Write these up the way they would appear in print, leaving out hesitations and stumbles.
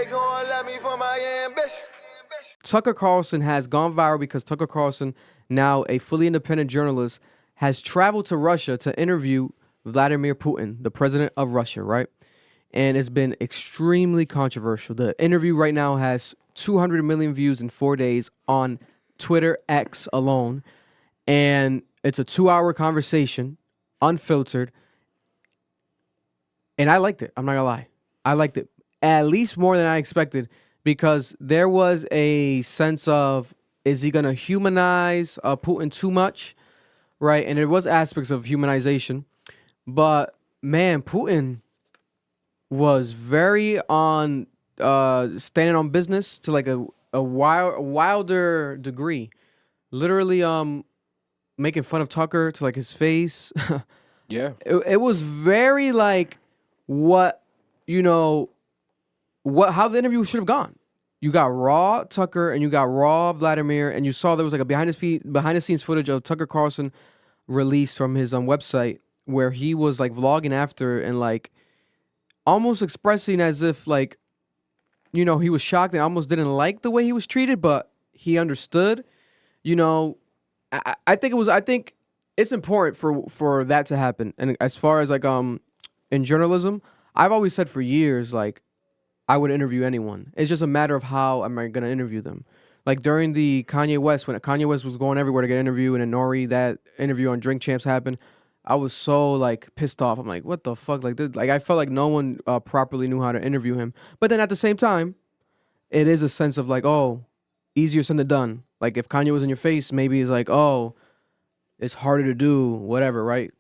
they gon' love me for my ambition. Tucker Carlson has gone viral because Tucker Carlson, now a fully independent journalist, has traveled to Russia to interview Vladimir Putin, the president of Russia, right? And it's been extremely controversial. The interview right now has 200 million views in 4 days on Twitter X alone. And it's a 2-hour conversation, unfiltered. And I liked it. I'm not gonna lie. I liked it at least more than I expected, because there was a sense of, is he gonna humanize Putin too much? Right? And there was aspects of humanization. But man, Putin was very on standing on business to like a wilder degree. Literally making fun of Tucker to like his face. Yeah. It was very like what, how the interview should have gone. You got raw Tucker and you got raw Vladimir, and you saw there was like a behind the scenes footage of Tucker Carlson released from his website where he was like vlogging after and like almost expressing as if like, he was shocked and almost didn't like the way he was treated, but he understood. I think it's important for that to happen. And as far as like in journalism, I've always said for years, like, I would interview anyone. It's just a matter of how am I going to interview them. Like during the Kanye West, when Kanye West was going everywhere to get an interview, and then Nori, that interview on Drink Champs happened, I was so like pissed off. I'm like, what the fuck? Like, I felt like no one properly knew how to interview him. But then at the same time, it is a sense of like, oh, easier said than done. Like if Kanye was in your face, maybe it's like, oh, it's harder to do, whatever, right?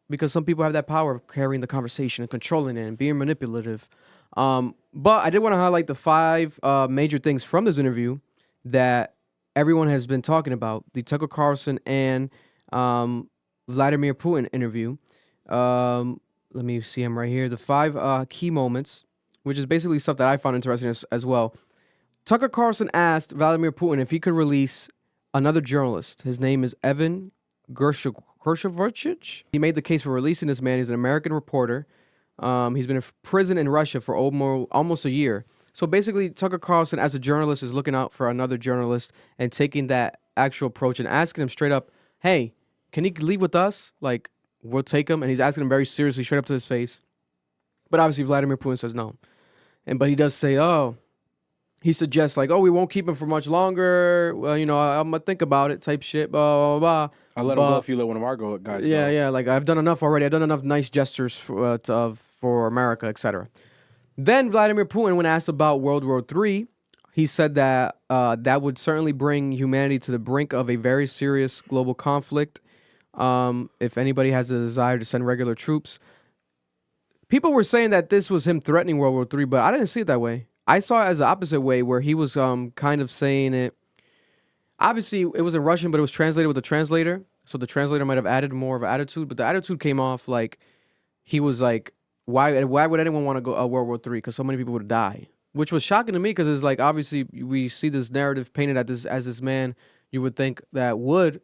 Because some people have that power of carrying the conversation and controlling it and being manipulative. But I did want to highlight the 5 major things from this interview that everyone has been talking about. The Tucker Carlson and Vladimir Putin interview. Let me see him right here. The 5 key moments, which is basically stuff that I found interesting as well. Tucker Carlson asked Vladimir Putin if he could release another journalist. His name is Evan Gershkovich. He made the case for releasing this man. He's an American reporter. He's been in prison in Russia for almost a year. So basically, Tucker Carlson, as a journalist, is looking out for another journalist and taking that actual approach and asking him straight up, hey, can he leave with us? Like, we'll take him. And he's asking him very seriously, straight up to his face. But obviously, Vladimir Putin says no. But he does say, he suggests like, we won't keep him for much longer. Well, I'm going to think about it type shit, blah, blah, blah. I'll let him go if you let one of our guys go. Yeah, like I've done enough already. I've done enough nice gestures for America, etc. Then Vladimir Putin, when asked about World War III, he said that that would certainly bring humanity to the brink of a very serious global conflict if anybody has the desire to send regular troops. People were saying that this was him threatening World War III, but I didn't see it that way. I saw it as the opposite way, where he was kind of saying it. Obviously, it was in Russian, but it was translated with a translator. So the translator might have added more of an attitude, but the attitude came off like he was like, why would anyone want to go World War III? Because so many people would die, which was shocking to me because it's like, obviously, we see this narrative painted as this man you would think that would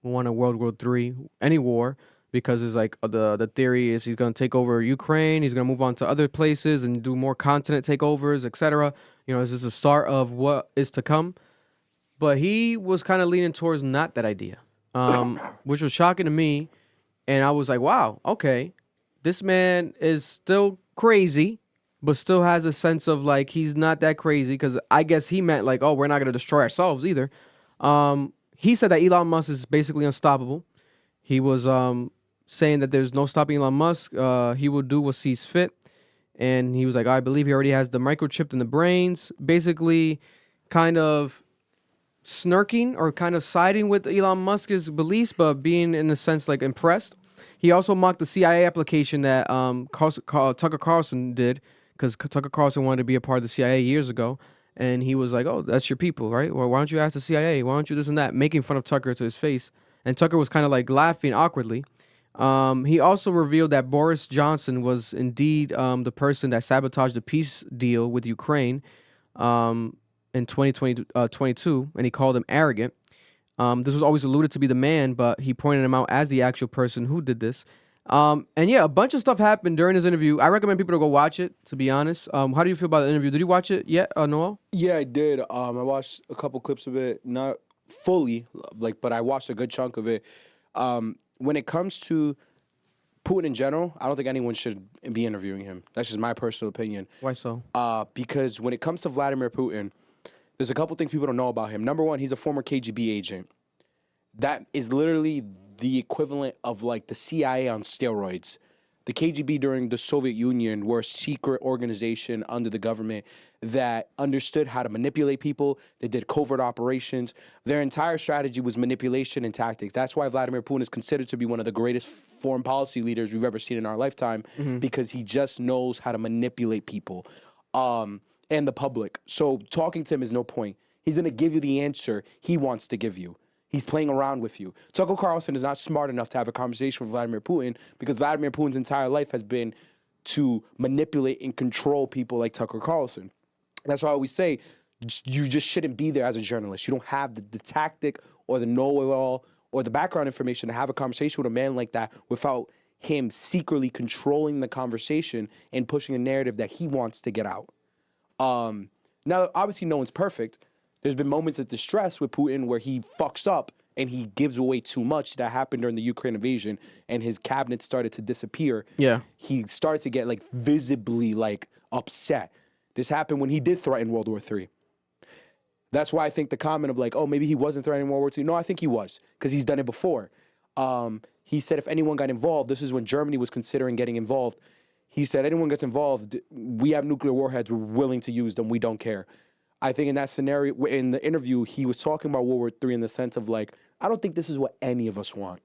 want a World War III, any war, because it's like the theory is he's going to take over Ukraine, he's going to move on to other places and do more continent takeovers, etc. This is the start of what is to come. But he was kind of leaning towards not that idea, which was shocking to me. And I was like, wow, okay. This man is still crazy, but still has a sense of like he's not that crazy, because I guess he meant like, we're not going to destroy ourselves either. He said that Elon Musk is basically unstoppable. He was saying that there's no stopping Elon Musk. He will do what sees fit. And he was like, I believe he already has the microchip in the brains. Basically kind of snarking or kind of siding with Elon Musk's beliefs, but being in a sense like impressed. He also mocked the CIA application that Tucker Carlson did, because Tucker Carlson wanted to be a part of the CIA years ago. And he was like, that's your people, right? Well, why don't you ask the CIA? Why don't you this and that? Making fun of Tucker to his face. And Tucker was kind of like laughing awkwardly. He also revealed that Boris Johnson was indeed the person that sabotaged the peace deal with Ukraine in 2022, and he called him arrogant. This was always alluded to be the man, but he pointed him out as the actual person who did this. And yeah, a bunch of stuff happened during his interview. I recommend people to go watch it, to be honest. How do you feel about the interview? Did you watch it yet, Noel? Yeah, I did. I watched a couple clips of it, not fully, but I watched a good chunk of it. When it comes to Putin in general, I don't think anyone should be interviewing him. That's just my personal opinion. Why so? Because when it comes to Vladimir Putin, there's a couple things people don't know about him. Number one, he's a former KGB agent. That is literally the equivalent of like the CIA on steroids. The KGB during the Soviet Union were a secret organization under the government that understood how to manipulate people. They did covert operations. Their entire strategy was manipulation and tactics. That's why Vladimir Putin is considered to be one of the greatest foreign policy leaders we've ever seen in our lifetime, because he just knows how to manipulate people and the public. So talking to him is no point. He's going to give you the answer he wants to give you. He's playing around with you. Tucker Carlson is not smart enough to have a conversation with Vladimir Putin, because Vladimir Putin's entire life has been to manipulate and control people like Tucker Carlson. That's why I always say you just shouldn't be there as a journalist. You don't have the tactic or the know-it-all or the background information to have a conversation with a man like that without him secretly controlling the conversation and pushing a narrative that he wants to get out. Now, obviously, no one's perfect. There's been moments of distress with Putin where he fucks up and he gives away too much. That happened during the Ukraine invasion, and his cabinet started to disappear. Yeah. He started to get like visibly like upset. This happened when he did threaten World War III. That's why I think the comment of like, oh, maybe he wasn't threatening World War II. No, I think he was, because he's done it before. He said if anyone got involved, this is when Germany was considering getting involved. He said anyone gets involved, we have nuclear warheads, we're willing to use them, we don't care. I think in that scenario, in the interview, he was talking about World War III in the sense of like, I don't think this is what any of us want.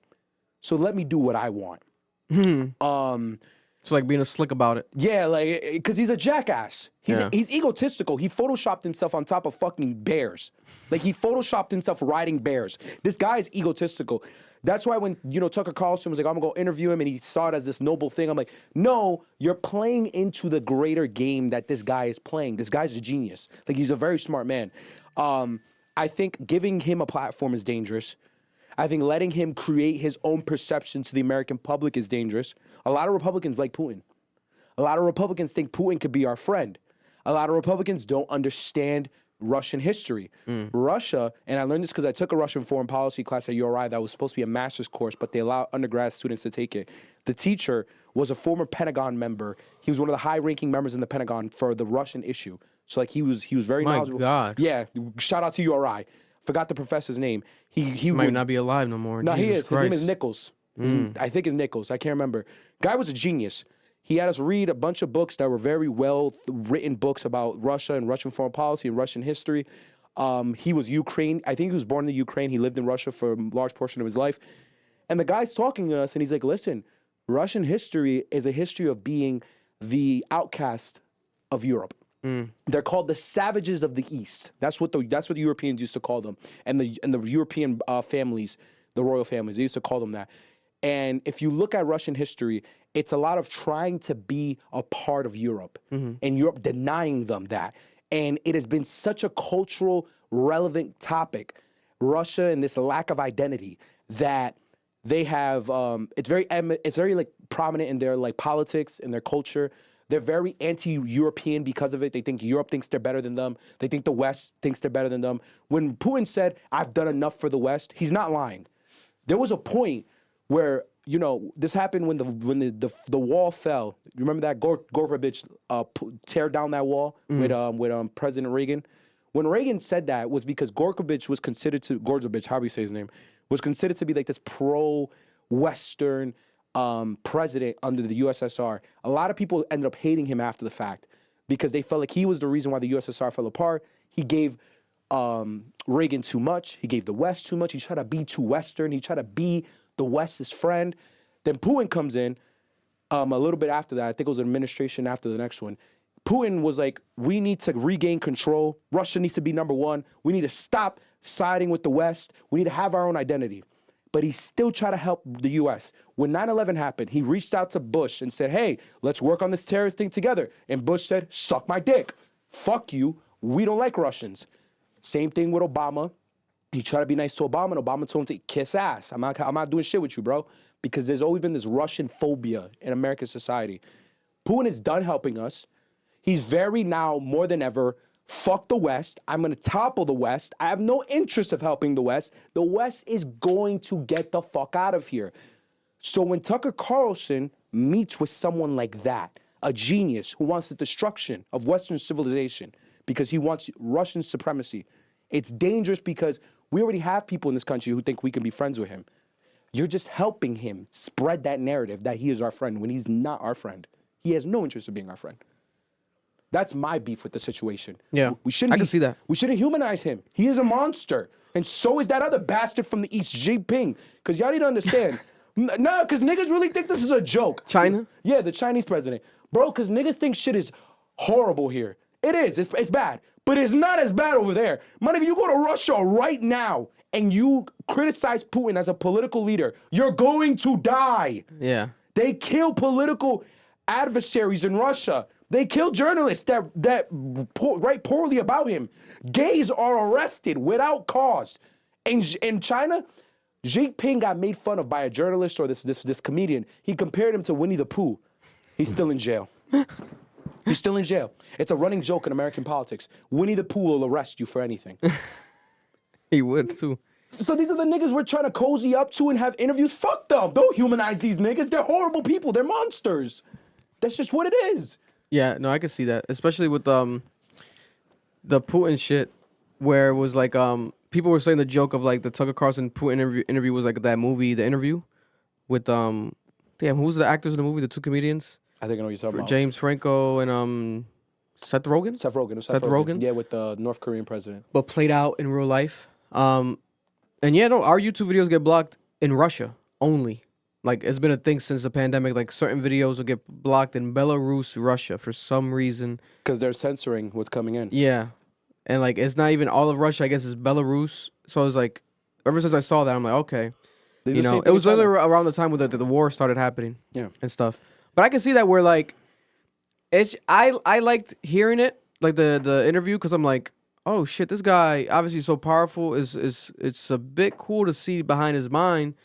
So let me do what I want. It's like being a slick about it. Yeah, like, because he's a jackass. He's egotistical. He photoshopped himself on top of fucking bears. Like, he photoshopped himself riding bears. This guy is egotistical. That's why when, Tucker Carlson was like, I'm going to go interview him, and he saw it as this noble thing, I'm like, no, you're playing into the greater game that this guy is playing. This guy's a genius. Like, he's a very smart man. I think giving him a platform is dangerous. I think letting him create his own perception to the American public is dangerous. A lot of Republicans like Putin. A lot of Republicans think Putin could be our friend. A lot of Republicans don't understand Russian history. Russia, and I learned this because I took a Russian foreign policy class at URI that was supposed to be a master's course, but they allow undergrad students to take it. The teacher was a former Pentagon member. He was one of the high-ranking members in the Pentagon for the Russian issue. So like he was very knowledgeable. My God. Yeah, shout out to URI. Forgot the professor's name. He might not be alive no more. No, Jesus he is. Christ. His name is Nichols. I think it's Nichols. I can't remember. Guy was a genius. He had us read a bunch of books that were very well written books about Russia and Russian foreign policy and Russian history. He was Ukraine. I think he was born in the Ukraine. He lived in Russia for a large portion of his life. And the guy's talking to us, and he's like, listen, Russian history is a history of being the outcast of Europe. They're called the savages of the East. That's what the Europeans used to call them, and the European families, the royal families, they used to call them that. And if you look at Russian history, it's a lot of trying to be a part of Europe, and Europe denying them that. And it has been such a cultural relevant topic, Russia and this lack of identity, that they have. It's very like prominent in their like politics and their culture. They're very anti-European because of it. They think Europe thinks they're better than them. They think the West thinks they're better than them. When Putin said, I've done enough for the West, he's not lying. There was a point where, this happened when the wall fell. You remember that Gorbachev tear down that wall with President Reagan? When Reagan said that, was because Gorbachev was considered to, how do you say his name, was considered to be like this pro-Western president under the USSR. A lot of people ended up hating him after the fact because they felt like he was the reason why the USSR fell apart. He gave Reagan too much. He gave the West too much. He tried to be too Western. He tried to be the West's friend. Then Putin comes in a little bit after that. I think it was an administration after the next one. Putin was like, we need to regain control. Russia needs to be number one. We need to stop siding with the West. We need to have our own identity. But he still tried to help the U.S. When 9/11 happened, he reached out to Bush and said, hey, let's work on this terrorist thing together. And Bush said, suck my dick. Fuck you. We don't like Russians. Same thing with Obama. He tried to be nice to Obama, and Obama told him to kiss ass. I'm not doing shit with you, bro. because there's always been this Russian phobia in American society. Putin is done helping us. He's very now, more than ever, fuck the West. I'm going to topple the West. I have no interest of helping the West. The West is going to get the fuck out of here. So when Tucker Carlson meets with someone like that, a genius who wants the destruction of Western civilization because he wants Russian supremacy, it's dangerous because we already have people in this country who think we can be friends with him. You're just helping him spread that narrative that he is our friend when he's not our friend. He has no interest in being our friend. That's my beef with the situation. Yeah, I can see that. We shouldn't humanize him. He is a monster. And so is that other bastard from the East, Jinping. Because y'all need to understand. No, because niggas really think this is a joke. China? Yeah, the Chinese president. Bro, because niggas think shit is horrible here. It is. It's bad. But it's not as bad over there. Man, if you go to Russia right now and you criticize Putin as a political leader, you're going to die. Yeah. They kill political adversaries in Russia. They kill journalists that write poorly about him. Gays are arrested without cause. In China, Xi Jinping got made fun of by a journalist or this comedian. He compared him to Winnie the Pooh. He's still in jail. He's still in jail. It's a running joke in American politics. Winnie the Pooh will arrest you for anything. He would too. So these are the niggas we're trying to cozy up to and have interviews. Fuck them. Don't humanize these niggas. They're horrible people. They're monsters. That's just what it is. Yeah, no, I can see that, especially with the Putin shit, where it was like people were saying the joke of like the Tucker Carlson Putin interview was like that movie, The Interview, with who's the actors in the movie, the two comedians? I think I know what you're talking about. James Franco and Seth Rogen. Seth Rogen. Yeah, with the North Korean president. But played out in real life. And yeah, no, our YouTube videos get blocked in Russia only. Like, it's been a thing since the pandemic. Like, certain videos will get blocked in Belarus, Russia, for some reason. Because they're censoring what's coming in. Yeah. And, like, it's not even all of Russia. I guess it's Belarus. So, it's like, ever since I saw that, I'm like, okay. You know, it was literally around the time when the war started happening. Yeah. And stuff. But I can see that where, like, I liked hearing it, like, the interview, because I'm like, oh, shit, this guy, obviously so powerful. It's a bit cool to see behind his mind.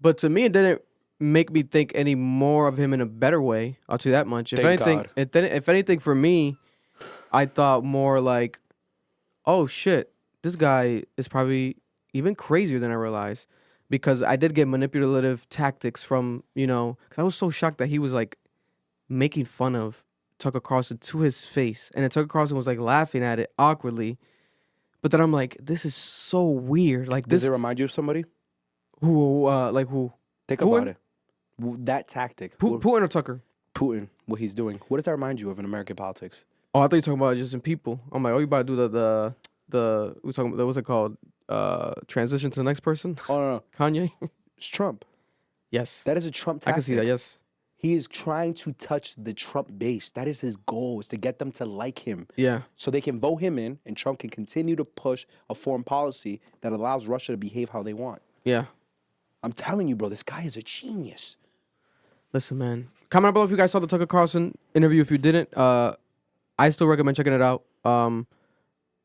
But to me, it didn't make me think any more of him in a better way. I'll tell you that much. If anything, for me, I thought more like, oh shit, this guy is probably even crazier than I realized, because I did get manipulative tactics from, because I was so shocked that he was like making fun of Tucker Carlson to his face, and then Tucker Carlson was like laughing at it awkwardly. But then I'm like, this is so weird. Like, does it remind you of somebody? Who? Like who? Think about it. That tactic. Putin or Tucker? Putin, what he's doing. What does that remind you of in American politics? Oh, I thought you were talking about just in people. I'm like, oh, you about to do the we're talking about, what's it called? Transition to the next person? Oh, no. Kanye? It's Trump. Yes. That is a Trump tactic. I can see that, yes. He is trying to touch the Trump base. That is his goal, is to get them to like him. Yeah. So they can vote him in, and Trump can continue to push a foreign policy that allows Russia to behave how they want. Yeah. I'm telling you, bro, this guy is a genius. Listen, man. Comment below if you guys saw the Tucker Carlson interview. If you didn't, I still recommend checking it out.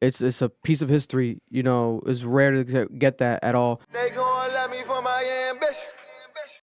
It's a piece of history. It's rare to get that at all. They gon' love me for my ambition.